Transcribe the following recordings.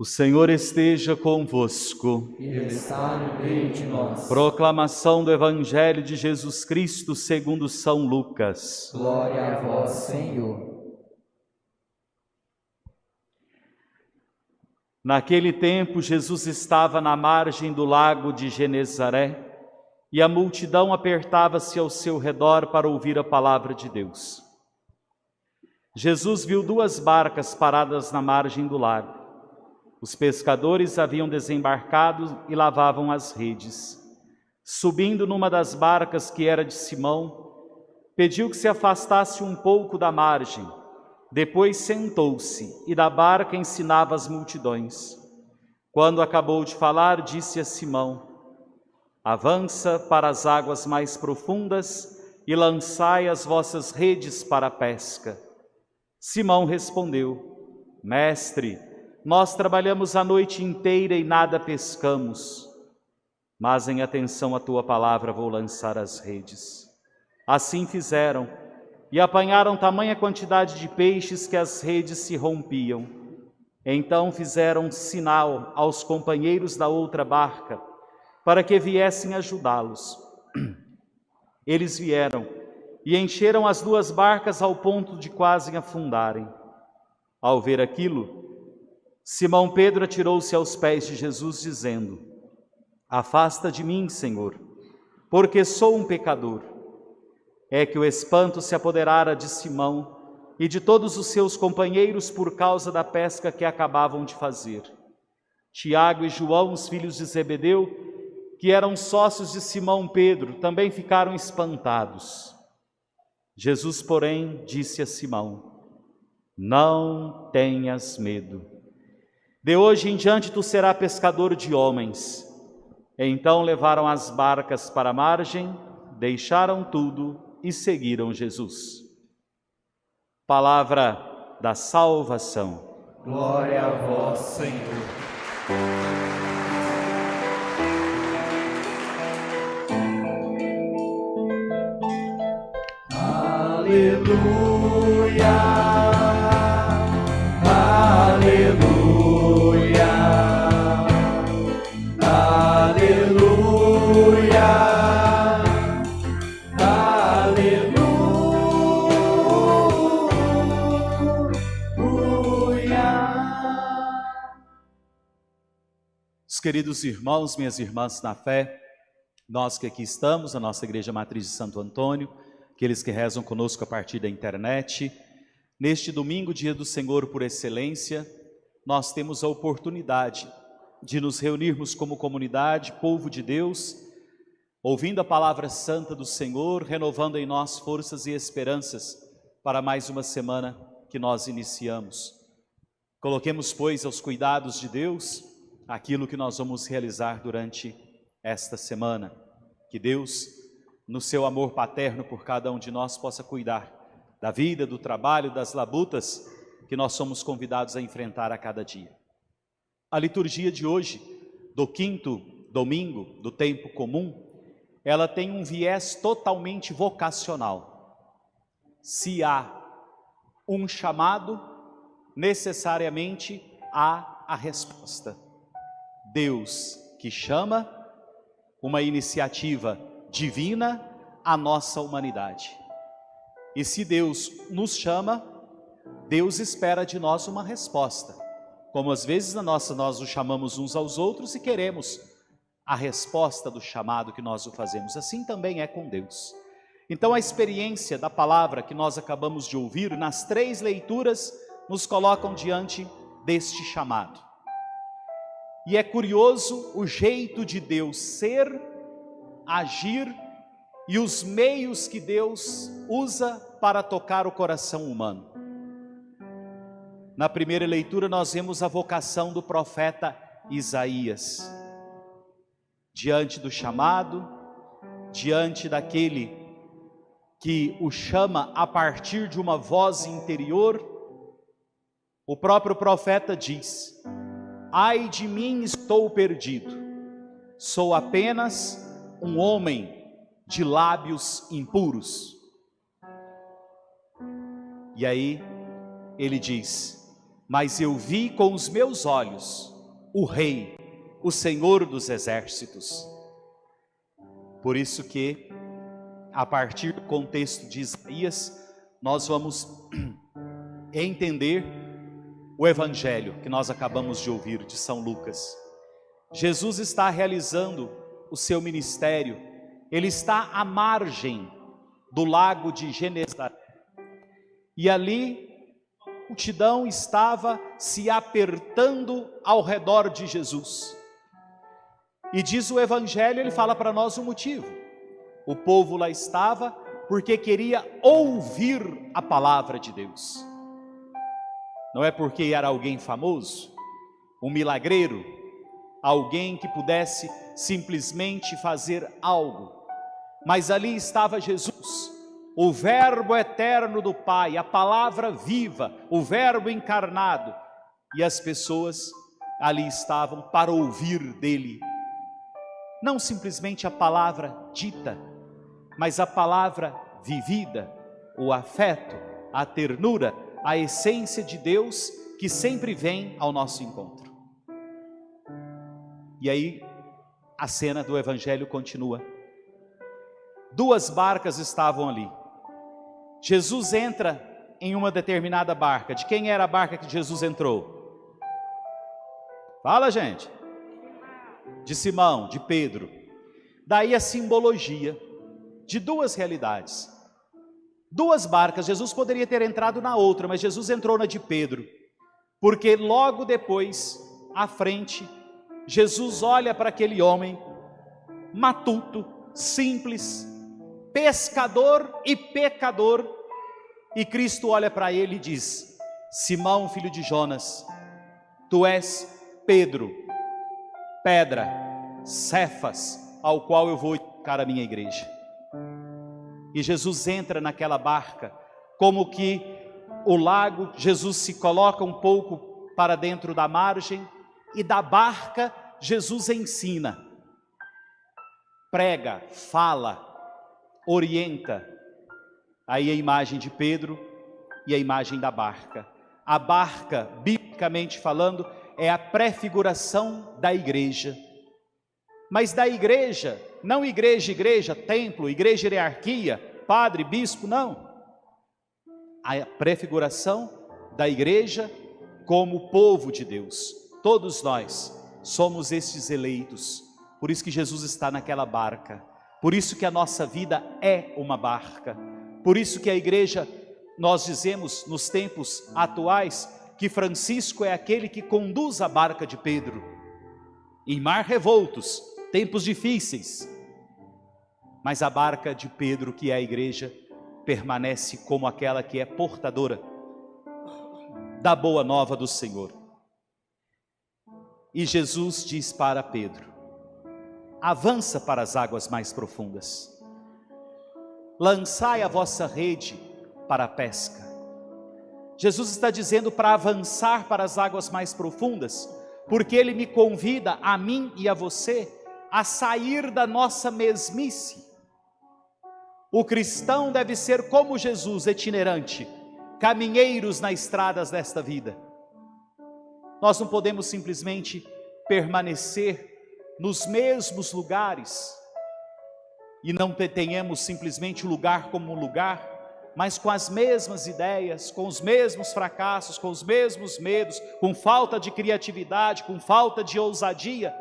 O Senhor esteja convosco. Ele está no meio de nós. Proclamação do Evangelho de Jesus Cristo segundo São Lucas. Glória a vós, Senhor. Naquele tempo, Jesus estava na margem do lago de Genezaré e a multidão apertava-se ao seu redor para ouvir a palavra de Deus. Jesus viu duas barcas paradas na margem do lago. Os pescadores haviam desembarcado e lavavam as redes. Subindo numa das barcas, que era de Simão, pediu que se afastasse um pouco da margem. Depois sentou-se e da barca ensinava as multidões. Quando acabou de falar, disse a Simão: avança para as águas mais profundas e lançai as vossas redes para a pesca. Simão respondeu: Mestre, nós trabalhamos a noite inteira e nada pescamos, mas em atenção à tua palavra vou lançar as redes. Assim fizeram, e apanharam tamanha quantidade de peixes que as redes se rompiam. Então fizeram sinal aos companheiros da outra barca, para que viessem ajudá-los. Eles vieram e encheram as duas barcas ao ponto de quase afundarem. Ao ver aquilo, Simão Pedro atirou-se aos pés de Jesus, dizendo: afasta de mim, Senhor, porque sou um pecador. É que o espanto se apoderara de Simão e de todos os seus companheiros por causa da pesca que acabavam de fazer. Tiago e João, os filhos de Zebedeu, que eram sócios de Simão Pedro, também ficaram espantados. Jesus, porém, disse a Simão: não tenhas medo. De hoje em diante tu serás pescador de homens. Então levaram as barcas para a margem, deixaram tudo e seguiram Jesus. Palavra da salvação. Glória a vós, Senhor. Aleluia, aleluia, aleluia, aleluia. Os queridos irmãos, minhas irmãs na fé, nós que aqui estamos, a nossa Igreja Matriz de Santo Antônio, aqueles que rezam conosco a partir da internet, neste domingo, dia do Senhor por excelência, nós temos a oportunidade de nos reunirmos como comunidade, povo de Deus, ouvindo a palavra santa do Senhor, renovando em nós forças e esperanças para mais uma semana que nós iniciamos. Coloquemos, pois, aos cuidados de Deus aquilo que nós vamos realizar durante esta semana. Que Deus, no seu amor paterno por cada um de nós, possa cuidar da vida, do trabalho, das labutas que nós somos convidados a enfrentar a cada dia. A liturgia de hoje, do quinto domingo do tempo comum, ela tem um viés totalmente vocacional. Se há um chamado, necessariamente há a resposta. Deus que chama, uma iniciativa divina à nossa humanidade. E se Deus nos chama, Deus espera de nós uma resposta. Como às vezes nós os chamamos uns aos outros e queremos a resposta do chamado que nós o fazemos, assim também é com Deus. Então a experiência da palavra que nós acabamos de ouvir, nas três leituras, nos colocam diante deste chamado. E é curioso o jeito de Deus ser, agir e os meios que Deus usa para tocar o coração humano. Na primeira leitura nós vemos a vocação do profeta Isaías. Diante do chamado, diante daquele que o chama a partir de uma voz interior, o próprio profeta diz: ai de mim, estou perdido, sou apenas um homem de lábios impuros. E aí ele diz: mas eu vi com os meus olhos o Rei, o Senhor dos exércitos. Por isso que, a partir do contexto de Isaías, nós vamos entender o Evangelho que nós acabamos de ouvir de São Lucas. Jesus está realizando o seu ministério, ele está à margem do lago de Genezaré. E ali, a multidão estava se apertando ao redor de Jesus. E diz o Evangelho, ele fala para nós o motivo. O povo lá estava porque queria ouvir a palavra de Deus. Não é porque era alguém famoso, um milagreiro, alguém que pudesse simplesmente fazer algo. Mas ali estava Jesus, o Verbo eterno do Pai, a palavra viva, o Verbo encarnado. E as pessoas ali estavam para ouvir dele. Não simplesmente a palavra dita, mas a palavra vivida, o afeto, a ternura, a essência de Deus que sempre vem ao nosso encontro. E aí a cena do Evangelho continua. 2 barcas estavam ali. Jesus entra em uma determinada barca. De quem era a barca que Jesus entrou? Fala, gente. De Simão, de Pedro. Daí a simbologia de 2 realidades. 2 barcas, Jesus poderia ter entrado na outra, mas Jesus entrou na de Pedro, porque logo depois, à frente, Jesus olha para aquele homem matuto, simples, pescador e pecador, e Cristo olha para ele e diz: Simão, filho de Jonas, tu és Pedro, pedra, Cefas, ao qual eu vou edificar a minha igreja. E Jesus entra naquela barca, como que o lago, Jesus se coloca um pouco para dentro da margem, e da barca Jesus ensina, prega, fala, orienta. Aí a imagem de Pedro e a imagem da barca. A barca, biblicamente falando, é a prefiguração da igreja. Mas da igreja, não igreja, templo, igreja, hierarquia, padre, bispo, não. A prefiguração da igreja como povo de Deus. Todos nós somos estes eleitos. Por isso que Jesus está naquela barca. Por isso que a nossa vida é uma barca. Por isso que a igreja, nós dizemos nos tempos atuais, que Francisco é aquele que conduz a barca de Pedro. Em mar revoltos, tempos difíceis, mas a barca de Pedro, que é a igreja, permanece como aquela que é portadora da boa nova do Senhor. E Jesus diz para Pedro: avança para as águas mais profundas, lançai a vossa rede para a pesca. Jesus está dizendo para avançar para as águas mais profundas, porque Ele me convida, a mim e a você, a sair da nossa mesmice. O cristão deve ser como Jesus, itinerante, caminheiros nas estradas desta vida. Nós não podemos simplesmente permanecer nos mesmos lugares e não tenhamos simplesmente o lugar como um lugar, mas com as mesmas ideias, com os mesmos fracassos, com os mesmos medos, com falta de criatividade, com falta de ousadia.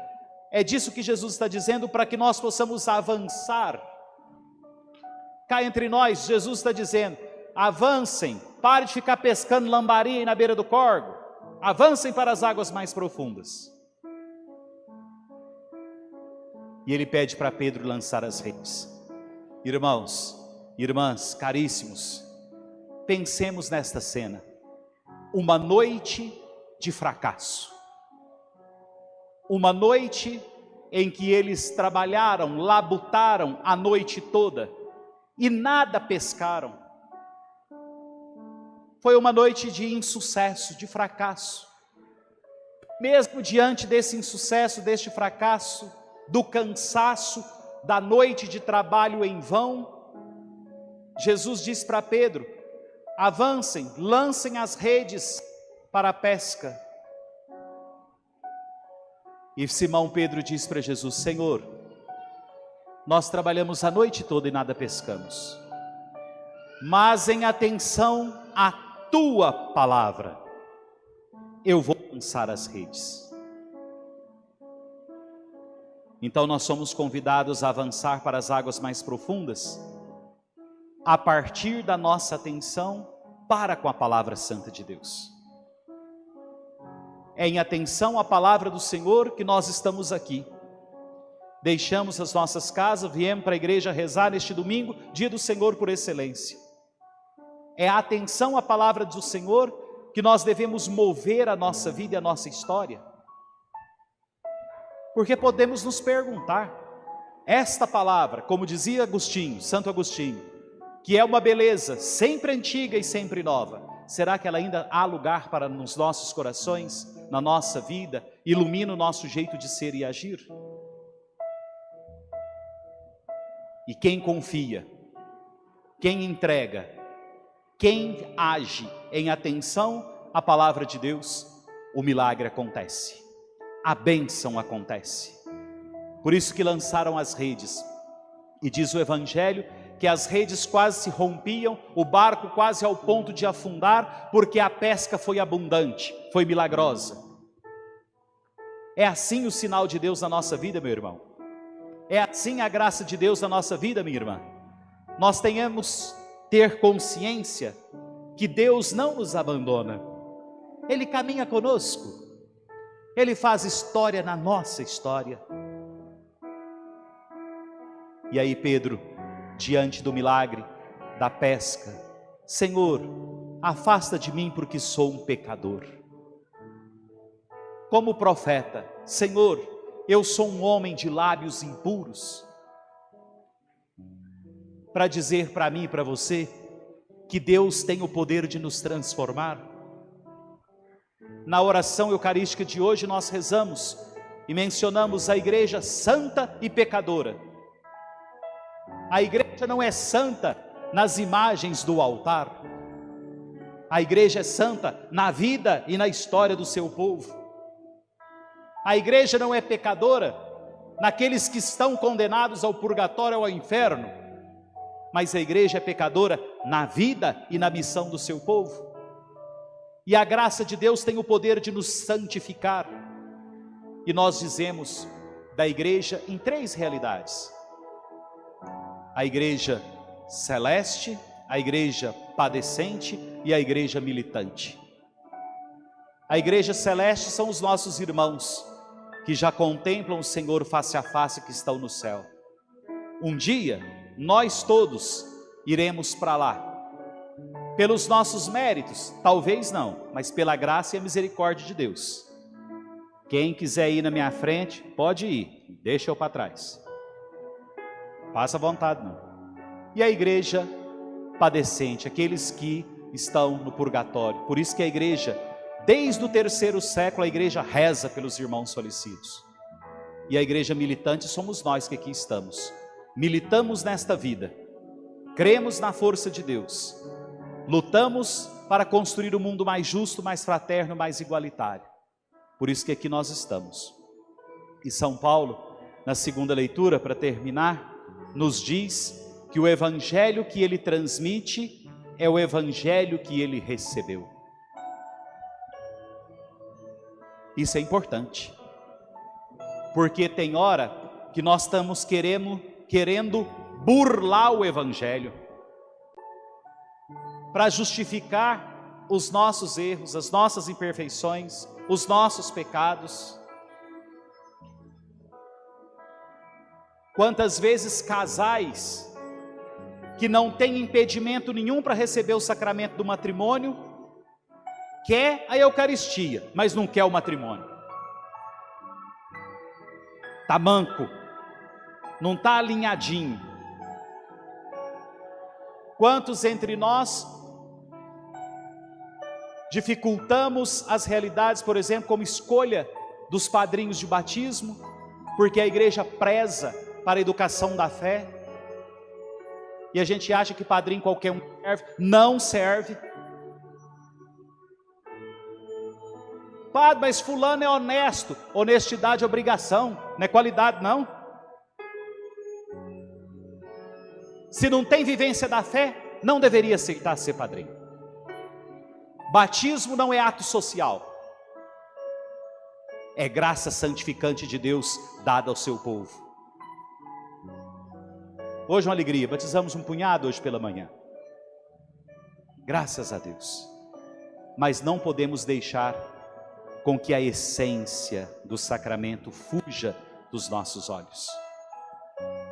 É disso que Jesus está dizendo, para que nós possamos avançar. Cá entre nós, Jesus está dizendo: avancem, pare de ficar pescando lambari na beira do córrego, avancem para as águas mais profundas. E Ele pede para Pedro lançar as redes. Irmãos, irmãs, caríssimos, pensemos nesta cena, uma noite de fracasso, uma noite em que eles trabalharam, labutaram a noite toda e nada pescaram. Foi uma noite de insucesso, de fracasso. Mesmo diante desse insucesso, deste fracasso, do cansaço, da noite de trabalho em vão, Jesus diz para Pedro: avancem, lancem as redes para a pesca. E Simão Pedro diz para Jesus: Senhor, nós trabalhamos a noite toda e nada pescamos, mas em atenção à tua palavra, eu vou lançar as redes. Então nós somos convidados a avançar para as águas mais profundas, a partir da nossa atenção para com a palavra santa de Deus. É em atenção à palavra do Senhor que nós estamos aqui. Deixamos as nossas casas, viemos para a igreja rezar neste domingo, dia do Senhor por excelência. É a atenção à palavra do Senhor que nós devemos mover a nossa vida e a nossa história. Porque podemos nos perguntar, esta palavra, como dizia Agostinho, Santo Agostinho, que é uma beleza sempre antiga e sempre nova, será que ela ainda há lugar para nos nossos corações, na nossa vida, ilumina o nosso jeito de ser e agir? E quem confia, quem entrega, quem age em atenção à palavra de Deus, o milagre acontece, a bênção acontece. Por isso que lançaram as redes, e diz o Evangelho que as redes quase se rompiam, o barco quase ao ponto de afundar, porque a pesca foi abundante, foi milagrosa. É assim o sinal de Deus na nossa vida, meu irmão. É assim a graça de Deus na nossa vida, minha irmã. Nós tenhamos ter consciência que Deus não nos abandona. Ele caminha conosco. Ele faz história na nossa história. E aí Pedro, diante do milagre da pesca: Senhor, afasta de mim porque sou um pecador. Como profeta: Senhor, eu sou um homem de lábios impuros. Para dizer para mim e para você que Deus tem o poder de nos transformar. Na oração eucarística de hoje nós rezamos e mencionamos a igreja santa e pecadora. A igreja não é santa nas imagens do altar. A igreja é santa na vida e na história do seu povo. A igreja não é pecadora naqueles que estão condenados ao purgatório ou ao inferno, mas a igreja é pecadora na vida e na missão do seu povo. E a graça de Deus tem o poder de nos santificar. E nós dizemos da igreja em três realidades: a igreja celeste, a igreja padecente e a igreja militante. A igreja celeste são os nossos irmãos que já contemplam o Senhor face a face, que estão no céu. Um dia nós todos iremos para lá. Pelos nossos méritos, talvez não, mas pela graça e a misericórdia de Deus. Quem quiser ir na minha frente, pode ir, deixa eu para trás. Faça à vontade, não. E a igreja padecente, aqueles que estão no purgatório. Por isso que a igreja, desde o 3º século, a igreja reza pelos irmãos falecidos. E a igreja militante somos nós que aqui estamos. Militamos nesta vida, cremos na força de Deus, lutamos para construir um mundo mais justo, mais fraterno, mais igualitário. Por isso que aqui nós estamos. E São Paulo, na segunda leitura, para terminar, nos diz que o evangelho que ele transmite é o evangelho que ele recebeu. Isso é importante, porque tem hora que nós estamos querendo burlar o evangelho para justificar os nossos erros, as nossas imperfeições, os nossos pecados. Quantas vezes casais que não têm impedimento nenhum para receber o sacramento do matrimônio, quer a Eucaristia, mas não quer o matrimônio. Está manco, não está alinhadinho. Quantos entre nós dificultamos as realidades, por exemplo, como escolha dos padrinhos de batismo, porque a igreja preza para a educação da fé, e a gente acha que padrinho qualquer um serve. Não serve. Padre, mas fulano é honesto. Honestidade é obrigação, não é qualidade não. Se não tem vivência da fé, não deveria aceitar ser padrinho. Batismo não é ato social. É graça santificante de Deus dada ao seu povo. Hoje uma alegria, batizamos um punhado hoje pela manhã. Graças a Deus. Mas não podemos deixar com que a essência do sacramento fuja dos nossos olhos.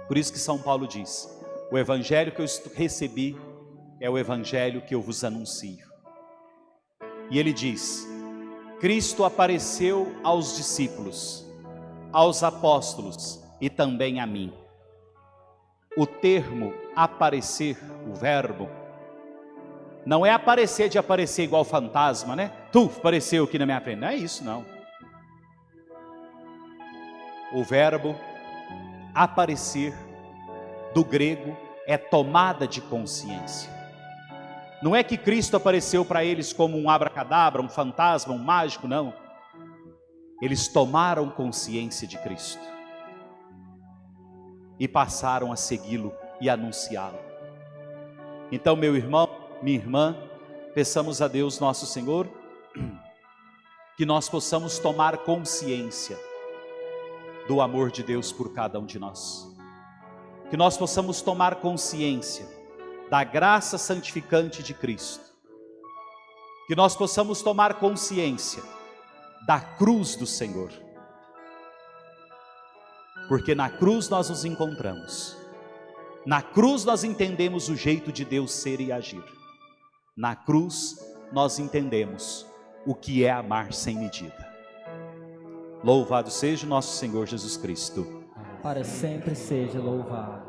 Por isso que São Paulo diz: o evangelho que eu recebi é o evangelho que eu vos anuncio. E ele diz: Cristo apareceu aos discípulos, aos apóstolos e também a mim. O termo aparecer, o verbo, não é aparecer de aparecer igual fantasma, né? Tu apareceu aqui na minha frente. Não é isso, não. O verbo aparecer, do grego, é tomada de consciência. Não é que Cristo apareceu para eles como um abracadabra, um fantasma, um mágico, não. Eles tomaram consciência de Cristo e passaram a segui-lo e anunciá-lo. Então, meu irmão, minha irmã, peçamos a Deus nosso Senhor que nós possamos tomar consciência do amor de Deus por cada um de nós. Que nós possamos tomar consciência da graça santificante de Cristo. Que nós possamos tomar consciência da cruz do Senhor. Porque na cruz nós nos encontramos. Na cruz nós entendemos o jeito de Deus ser e agir. Na cruz nós entendemos o que é amar sem medida. Louvado seja o nosso Senhor Jesus Cristo. Para sempre seja louvado.